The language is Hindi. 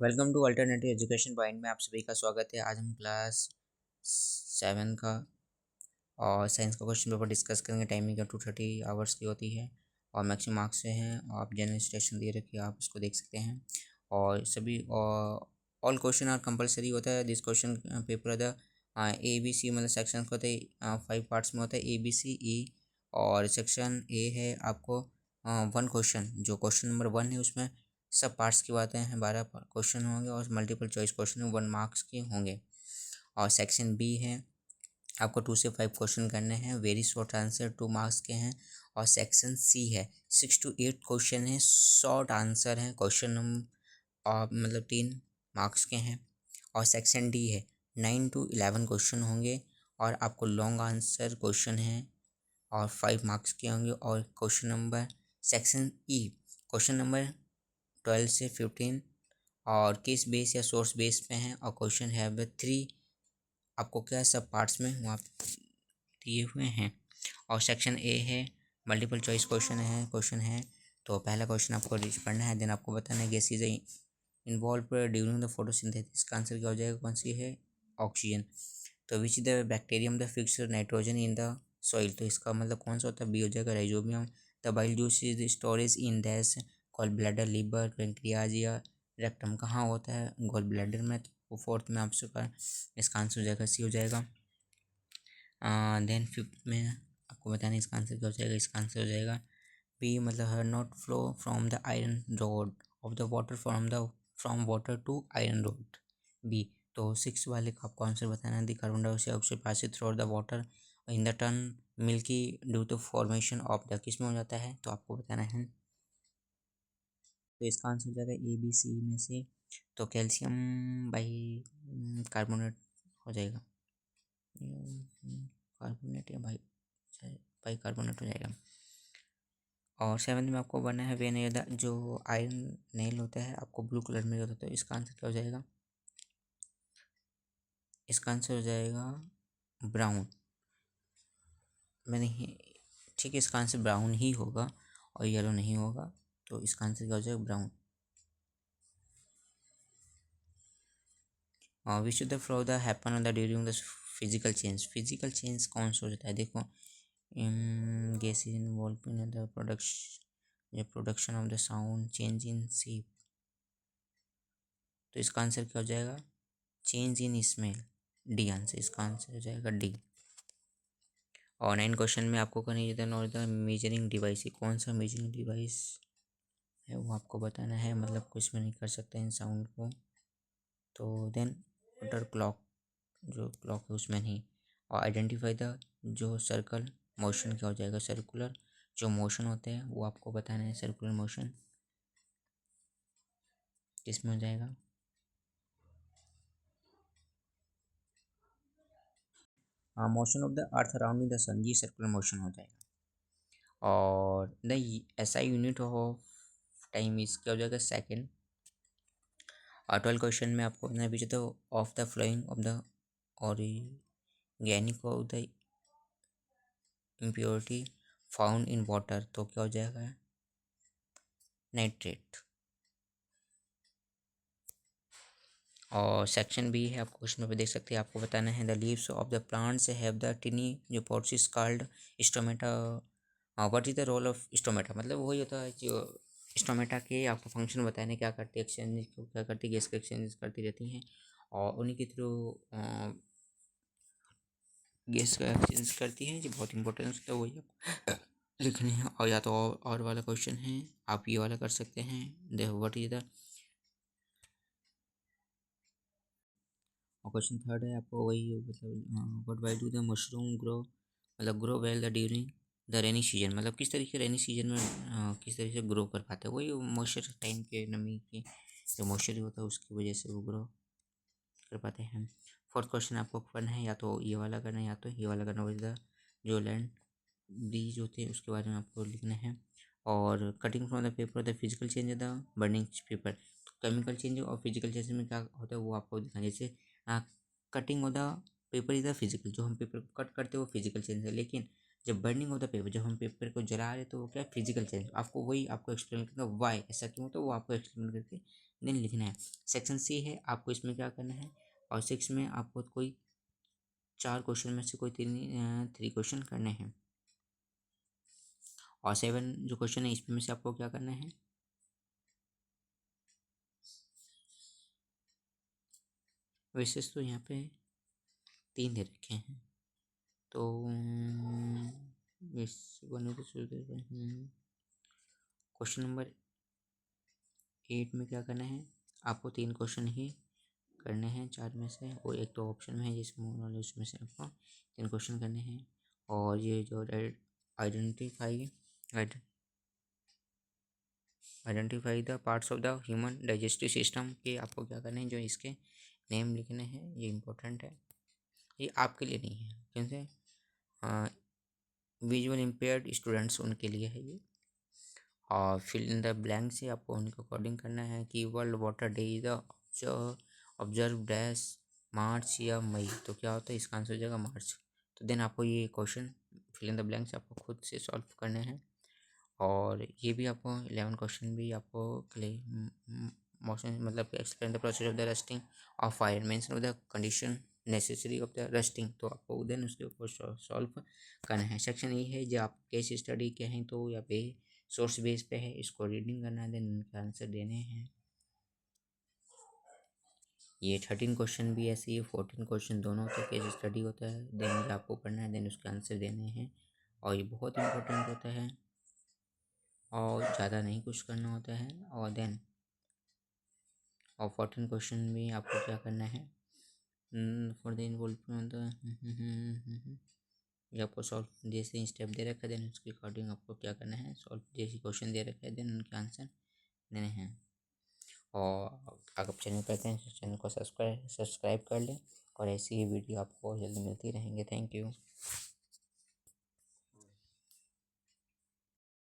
Welcome to alternative education point में आप सभी का स्वागत है। आज हम क्लास 7 का और साइंस का क्वेश्चन पेपर डिस्कस करेंगे। टाइमिंग का 230 आवर्स की होती है और मैक्सिमम मार्क्स से हैं। आप जनरल स्टेशन दे रखिए, आप उसको देख सकते हैं। और सभी ऑल क्वेश्चन आर कंपलसरी होता है। This question paper the ABC मतलब सेक्शन होते हैं 5 पार्ट्स में होता है ABC, और सेक्शन ए है आपको 1 क्वेश्चन। जो क्वेश्चन नंबर 1 है उसमें सब पार्ट्स की बातें हैं। 12 क्वेश्चन होंगे और मल्टीपल चॉइस क्वेश्चन 1 मार्क्स के होंगे। और सेक्शन बी है, आपको 2 से 5 क्वेश्चन करने हैं, वेरी शॉर्ट आंसर 2 मार्क्स के हैं। और सेक्शन सी है, 6 to 8 क्वेश्चन है, शॉर्ट आंसर है, क्वेश्चन नंबर मतलब 3 मार्क्स के हैं। और सेक्शन डी है, 9 to 11 क्वेश्चन होंगे और आपको लॉन्ग आंसर क्वेश्चन है और 5 मार्क्स के होंगे। और question number section E, question number 12 से 15 और किस बेस या सोर्स बेस पे हैं। और क्वेश्चन है 3 आपको क्या सब पार्ट्स में वहाँ दिए हुए हैं। और सेक्शन ए है, मल्टीपल चॉइस क्वेश्चन है। तो पहला क्वेश्चन आपको रीच पढ़ना है, देन आपको बताना है gases involve during the photosynthesis. इसका आंसर क्या हो जाएगा, कौन सी है, ऑक्सीजन। तो which the bacterium the fix nitrogen in the soil, तो इसका मतलब कौन सा होता है, बी हो जाएगा rhizobium. The bile juice is storage in this gall bladder, liver, pancreas या रेक्टम। कहाँ होता है, गॉल ब्लैडर में। तो फोर्थ में आपसे इसका आंसर हो जाएगा सी हो जाएगा। देन फिफ्थ में आपको बताना है इसका आंसर क्या हो जाएगा। इसका आंसर हो जाएगा बी, मतलब हर not flow from the iron rod of the water from water to iron rod, B. तो 6 वाले का आपको आंसर बताना है, the carbon dioxide passes through the water in the turn milky due to formation of the, किस में हो जाता है, तो आपको बताना है। तो इसका आंसर हो जाएगा ए बी सी में से। तो कैल्शियम बाई कार्बोनेट हो जाएगा, कार्बोनेट या बाई कार्बोनेट हो जाएगा। और 7th में आपको बनना है वेन जो आयरन नेल होता है आपको ब्लू कलर में होता है। तो इसका आंसर क्या हो जाएगा, इसका आंसर हो जाएगा ब्राउन। मैंने ठीक है, इसका आंसर ब्राउन ही होगा और येलो नहीं होगा। तो इसका आंसर क्या हो जाएगा, brown. Which the flow the happen on the during the physical change कौन सा हो जाता है, देखो gas is involve in the production of the sound, change in shape. तो इसका आंसर क्या हो जाएगा, change in smell, D answer. इसका आंसर हो जाएगा डी। और 9 क्वेश्चन में आपको करनी है और द मेजरिंग डिवाइस, कौन सा मेजरिंग डिवाइस है वो आपको बताना है, मतलब कुछ में नहीं कर सकते इन साउंड को। तो देन वाटर क्लॉक, जो क्लॉक है उसमें नहीं। और आइडेंटिफाई द जो सर्कल मोशन, क्या हो जाएगा, सर्कुलर जो मोशन होते हैं वो आपको बताना है, सर्कुलर मोशन किसमें हो जाएगा। हाँ, motion of the earth around the sun, ये सर्कुलर मोशन हो जाएगा। और the SI unit of time is क्या हो जाएगा, सेकेंड। और 12 क्वेश्चन में आपको बताना है तो of the flowing of the organic of the impurity found in water, तो क्या हो जाएगा, नाइट्रेट। और सेक्शन बी है, आपको क्वेश्चन पे देख सकते हैं, आपको बताना है the leaves of the plants have the tiny जो pores called stomata. What is the role of stomata, मतलब वही होता है जो स्टोमेटा के आपको फंक्शन बताने क्या करती है, एक्सचेंज क्या करती है, गैस के एक्सचेंज करती रहती हैं और उन्हीं के थ्रू गैस का एक्सचेंज करती हैं। जो बहुत इंपॉर्टेंट है वही आपको लिखने हैं। और या तो और वाला क्वेश्चन है, आप ये वाला कर सकते हैं, देखो व्हाट इज द। और क्वेश्चन थर्ड है आपको वही, मतलब what why do the mushroom grow, मतलब grow well the during the rainy season, मतलब किस तरीके रेनी सीजन में किस तरीके से ग्रो कर पाते हैं, वही मॉइस्चर टाइम के नमी के जो मॉइस्चर होता है उसकी वजह से वो ग्रो कर पाते हैं। फोर्थ क्वेश्चन आपको पढ़ना है, या तो ये वाला करना है या तो ये वाला करना होगा, जो लैंड ब्रीज होते हैं उसके बारे में आपको लिखना है। और cutting from the paper the physical change the burning paper, तो केमिकल चेंज और फिजिकल चेंज में क्या होता है वो आपको दिखाना। जैसे cutting of the paper is the physical, जो हम पेपर को कट करते हैं वो फिजिकल चेंज है, लेकिन जब बर्निंग ऑफ द पेपर, जब हम पेपर को जला रहे तो वो क्या फिजिकल चेंज, आपको वही आपको एक्सप्लेन करना वाई ऐसा क्यों, तो वो आपको एक्सप्लेन करके देन लिखना है। सेक्शन सी है, आपको इसमें क्या करना है, और 6 में आपको कोई 4 क्वेश्चन में से कोई 3 क्वेश्चन करने हैं, और 7 जो क्वेश्चन है इसमें से आपको क्या करना है, वैसे तो यहाँ पे 3 दे रखे हैं, तो क्वेश्चन नंबर 8 में क्या करना है, आपको 3 क्वेश्चन ही करने हैं 4 में से, और एक तो ऑप्शन में है जिसमें उन्होंने उसमें से आपको 3 क्वेश्चन करने हैं। और ये जो identify the parts of the human digestive system के आपको क्या करने हैं, जो इसके नेम लिखने हैं, ये इम्पोर्टेंट है, ये आपके लिए नहीं है, क्योंकि विजुअल इम्पेयर्ड स्टूडेंट्स उनके लिए है ये। और फिल इन द ब्लैंक से आपको उनके अकॉर्डिंग करना है कि world water day is observe dash March या मई, तो क्या होता है, इसका आंसर हो जाएगा मार्च। तो देन आपको ये question fill in the blank से आपको खुद से सॉल्व करने हैं, और ये भी आपको 11 क्वेश्चन भी आपको मोशन मतलब explain the process of the rusting of fire, mention of the condition necessary of the rusting, तो आपको देन उसके ऊपर सॉल्व करना है। सेक्शन ये है जो आप केस स्टडी के हैं तो या पे सोर्स बेस पे है, इसको रीडिंग करना है, देन उनके आंसर देने हैं। ये 13 क्वेश्चन भी ऐसे ही 14 क्वेश्चन दोनों होते हैं, केस स्टडी होता है, देन ये आपको पढ़ना है, देन उसके आंसर देने हैं, और ये बहुत इंपॉर्टेंट होता है, और ज़्यादा नहीं कुछ करना होता है। और देन और 14 क्वेश्चन भी आपको क्या करना है, फॉर द इन्वॉल्वमेंट ये आपको सॉल्व जैसे स्टेप दे रखा है, देन उसके अकॉर्डिंग आपको क्या करना है, सॉल्व जैसे क्वेश्चन दे रखा है, देन उनके आंसर देने हैं। और अगर चैनल पर हैं तो चैनल को सब्सक्राइब कर लें, और ऐसी ही वीडियो आपको जल्दी मिलती रहेंगे। Thank you.